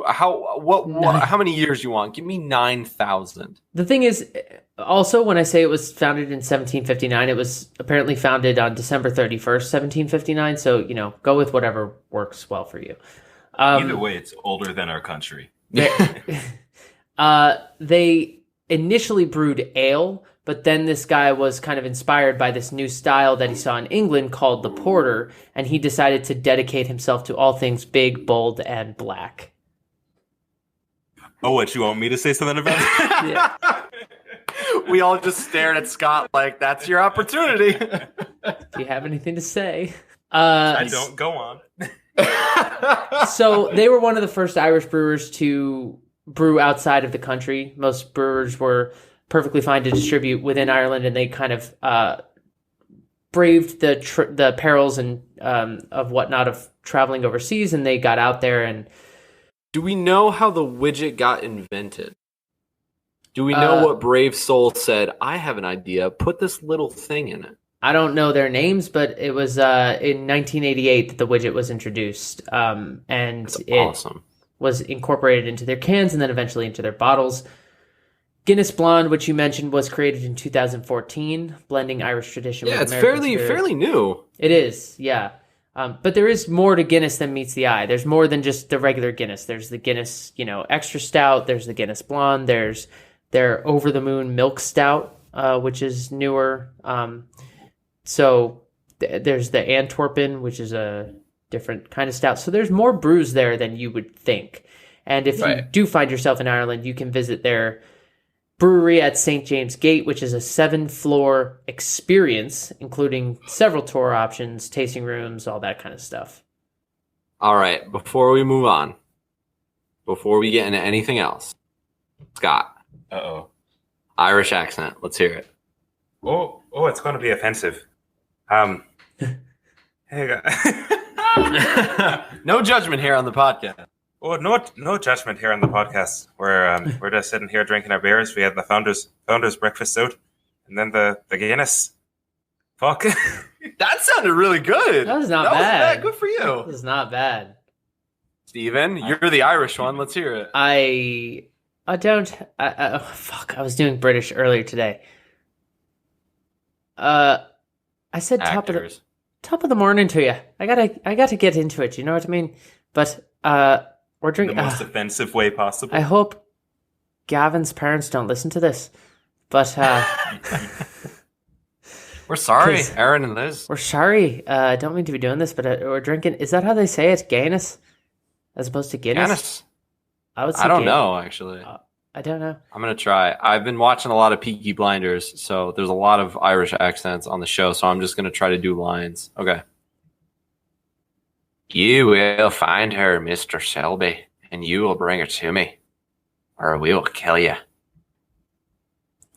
how many years you want? Give me 9,000. The thing is, also, when I say it was founded in 1759, it was apparently founded on December 31st, 1759. So, go with whatever works well for you. Either way, it's older than our country. They initially brewed ale, but then this guy was kind of inspired by this new style that he saw in England called the porter, and he decided to dedicate himself to all things big, bold, and black. Oh, what, you want me to say something about it? Yeah. We all just stared at Scott like, that's your opportunity. Do you have anything to say? I don't. Go on. So they were one of the first Irish brewers to brew outside of the country. Most brewers were perfectly fine to distribute within Ireland, and they kind of braved the perils and of whatnot of traveling overseas, and they got out there. And do we know how the widget got invented? Do we know what brave soul said, I have an idea, put this little thing in it? I don't know their names, but it was in 1988 that the widget was introduced, and That's it awesome. was incorporated into their cans and then eventually into their bottles. Guinness Blonde, which you mentioned, was created in 2014, blending Irish tradition with Yeah, it's American spirit. fairly new. It is, yeah. But there is more to Guinness than meets the eye. There's more than just the regular Guinness. There's the Guinness, extra stout. There's the Guinness Blonde. There's their Over the Moon Milk Stout, which is newer. So there's the Antwerpen, which is a different kind of stout. So there's more brews there than you would think. And if you do find yourself in Ireland, you can visit their brewery at St. James Gate, which is a 7-floor experience, including several tour options, tasting rooms, all that kind of stuff. All right, before we move on, before we get into anything else, Scott. Uh-oh. Irish accent. Let's hear it. Oh, it's going to be offensive. Hey, No judgment here on the podcast. oh, no judgment here on the podcast. We're just sitting here drinking our beers. We had the founders breakfast out, and then the Guinness. Fuck. That sounded really good. That was not bad. Good for you. This is not bad. Steven, you're the Irish one. Let's hear it. I was doing British earlier today. I said top of the morning to you. I gotta get into it. You know what I mean? But we're drinking the most offensive way possible. I hope Gavin's parents don't listen to this. But we're sorry, Aaron and Liz. We're sorry. I don't mean to be doing this, but we're drinking. Is that how they say it? Guinness, as opposed to Guinness. Guinness. I don't know, actually. I don't know. I'm going to try. I've been watching a lot of Peaky Blinders, so there's a lot of Irish accents on the show, so I'm just going to try to do lines. Okay. You will find her, Mr. Selby, and you will bring her to me, or we will kill you.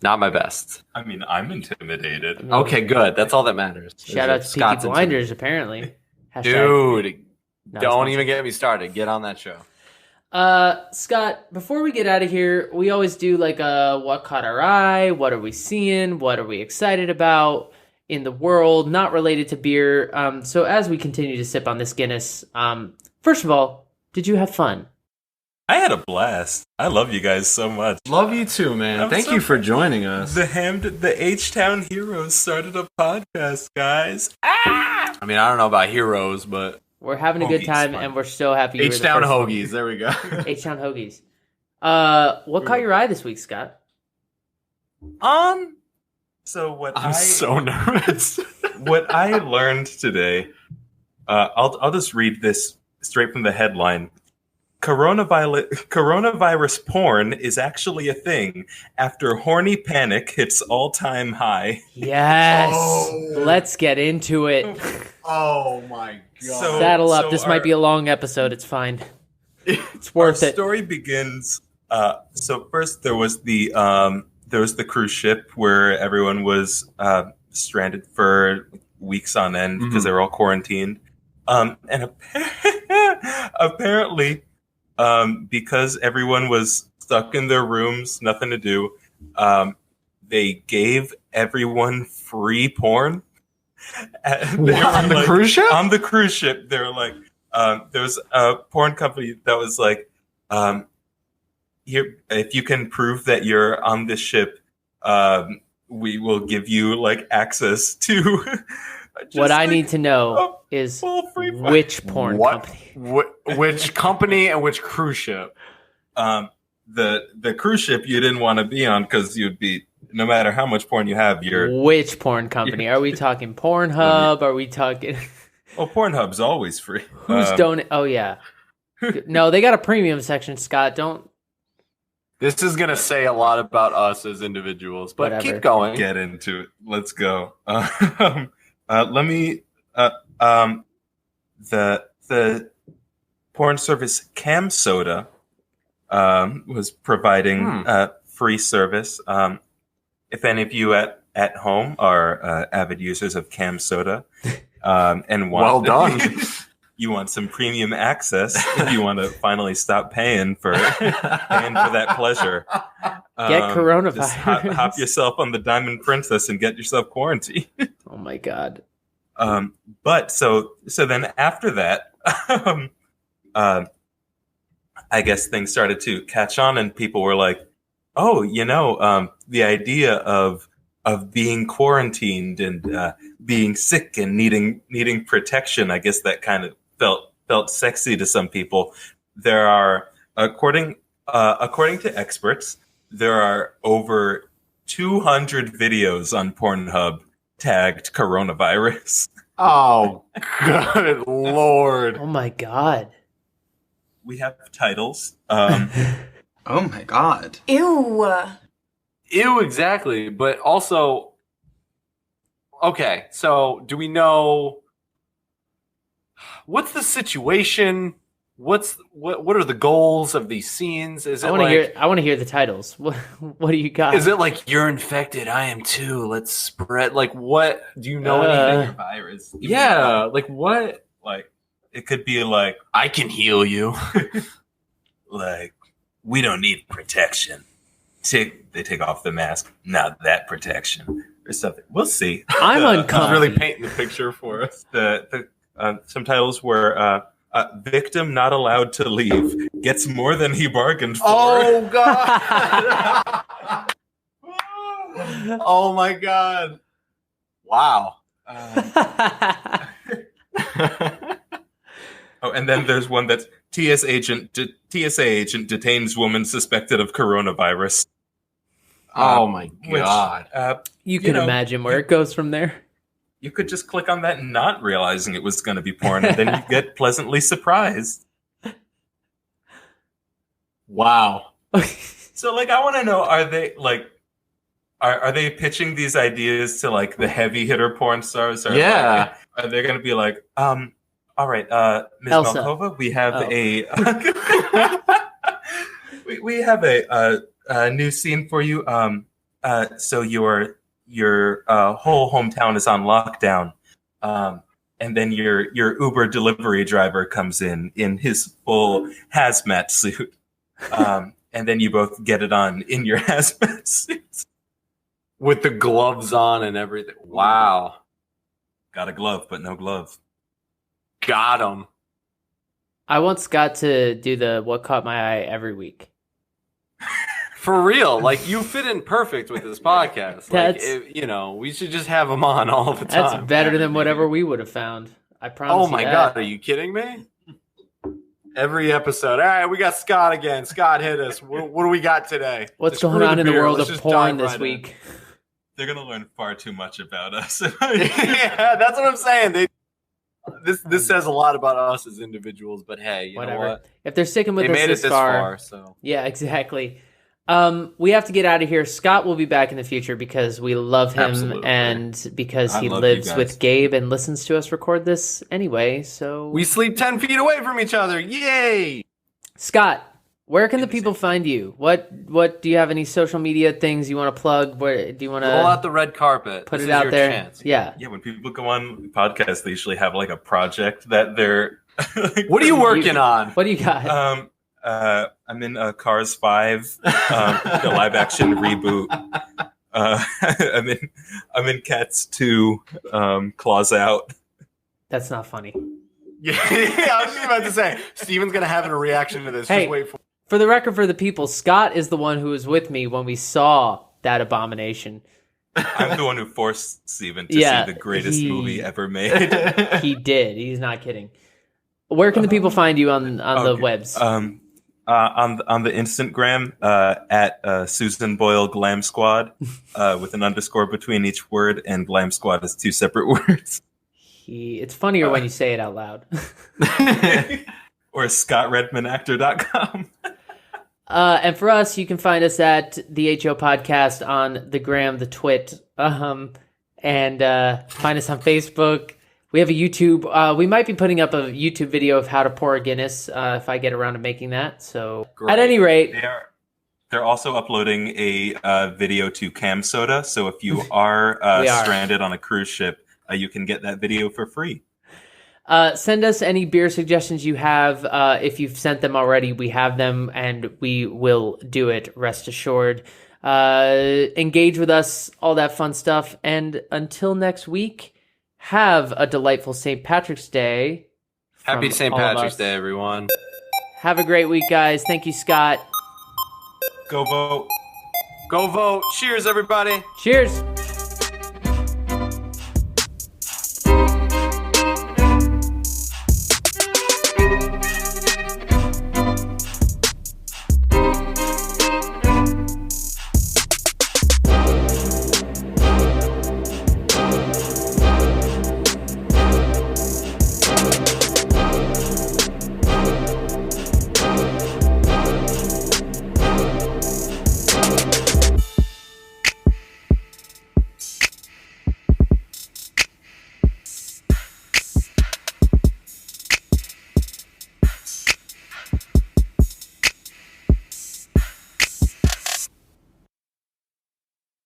Not my best. I mean, I'm intimidated. Okay, good. That's all that matters. Shout out to Peaky Blinders, apparently. Dude, don't even get me started. Get on that show. Scott, before we get out of here, we always do like what caught our eye, what are we seeing, what are we excited about in the world, not related to beer. So as we continue to sip on this Guinness, first of all, did you have fun? I had a blast. I love you guys so much. Love you too, man. Thank you for joining us. The H-Town Heroes started a podcast, guys. I mean, I don't know about heroes, but we're having a good time, and we're so happy. H-Town Hoagies. There we go. H-Town Hoagies. What caught your eye this week, Scott? So what I'm so nervous. What I learned today, I'll just read this straight from the headline. Coronavirus porn is actually a thing after horny panic hits all-time high. Yes. Let's get into it. Oh my god. Saddle up. This might be a long episode. It's fine. It's worth it. Our story begins. So first there was the cruise ship where everyone was stranded for weeks on end because they were all quarantined. And apparently, because everyone was stuck in their rooms, nothing to do, they gave everyone free porn. On the cruise ship? On the cruise ship, they were like, there was a porn company that was like, if you can prove that you're on this ship, we will give you like access to. What I need to know is which porn company. Which company and which cruise ship? The cruise ship you didn't want to be on because you'd be, no matter how much porn you have, Which porn company? Are we talking Pornhub? Are we talking? Oh, Pornhub's always free. Who's donating? Oh yeah. No, they got a premium section, Scott. Don't. This is going to say a lot about us as individuals, but Whatever. Keep going. Get into it. Let's go. Let me. The porn service Cam Soda was providing free service. If any of you at home are avid users of Cam Soda and want you want some premium access, if you want to finally stop paying for that pleasure, Get coronavirus. Just hop yourself on the Diamond Princess and get yourself quarantined. Oh my god. But so then after that, I guess things started to catch on, and people were like, oh, the idea of being quarantined and being sick and needing protection, I guess that kind of felt sexy to some people. There are, according to experts, there are over 200 videos on Pornhub tagged coronavirus. Oh, good Lord. Oh my God. We have titles. Oh my God. Ew. Ew, exactly. But also, okay, so do we know what's the situation? What are the goals of these scenes? Is it I want to hear the titles. What do you got? Is it like you're infected? I am too. Let's spread. Like, what do you know anything? Virus. Yeah, like what? Like it could be like I can heal you. like we don't need protection. They take off the mask. Not that protection or something. We'll see. I'm uncomfortable. Really painting the picture for us. Some titles were. Victim not allowed to leave gets more than he bargained for. Oh God! Oh my God! Wow. Oh, and then there's one that's TSA agent detains woman suspected of coronavirus. Oh my God! You can imagine where it goes from there. You could just click on that not realizing it was going to be porn, and then you get pleasantly surprised. Wow. So, like, I want to know, are they, like, are they pitching these ideas to, like, the heavy hitter porn stars? Or, yeah. Like, are they going to be like, all right, Ms. Elsa. Malkova, we have we have a new scene for you. So your whole hometown is on lockdown, and then your Uber delivery driver comes in his full hazmat suit, and then you both get it on in your hazmat suits With the gloves on and everything. Wow. Got a glove, but no glove. Got him. I want Scott to do the what caught my eye every week. For real, like you fit in perfect with this podcast. Like, That's- we should just have him on all the time. That's better than whatever we would have found. I promise. Oh you my that. God, are you kidding me? Every episode. All right, we got Scott again. Scott, hit us. What do we got today? What's Screw going on in the beer. world Let's of just porn dive this right week? They're gonna learn far too much about us. Yeah, that's what I'm saying. This says a lot about us as individuals, but hey, you Whatever. know what? If they're sticking with They us made it this this far, far, so yeah, exactly. We have to get out of here. Scott will be back in the future because we love him. Absolutely. And because I he love you lives guys. with Gabe and listens to us record this anyway. So we sleep 10 feet away from each other. Yay! Scott, where can the people find you? What do you have any social media things you want to plug? Where do you want Roll to out the red carpet. put This it is out your there? chance. Yeah. Yeah, when people go on podcasts, they usually have like a project that they're. What are you working on? What do you got? I'm in Cars 5, the live action reboot. I'm in Cats 2, Claws Out. That's not funny. Yeah, I was just about to say, Steven's going to have a reaction to this. Hey. Just wait for For the record, for the people, Scott is the one who was with me when we saw that abomination. I'm the one who forced Steven to Yeah, see the greatest he- movie ever made. He did. He's not kidding. Where can the people find you on the Okay. webs? on the Instagram at Susan Boyle Glam Squad with an underscore between each word, and Glam Squad is 2 separate words. It's funnier when you say it out loud. Or ScottRedmondActor.com. And for us, you can find us at the HO Podcast on the gram, the twit, and find us on Facebook. We have a YouTube. We might be putting up a YouTube video of how to pour a Guinness if I get around to making that. So Great. at any rate, They're also uploading a video to Cam Soda, so if you are We are. stranded on a cruise ship, you can get that video for free. send us any beer suggestions you have. If you've sent them already, we have them, and we will do it, rest assured. Engage with us, all that fun stuff. And until next week, have a delightful St. Patrick's Day. Happy from St. all of Patrick's us. Day, everyone. Have a great week, guys. Thank you, Scott. Go vote. Go vote. Cheers, everybody. Cheers.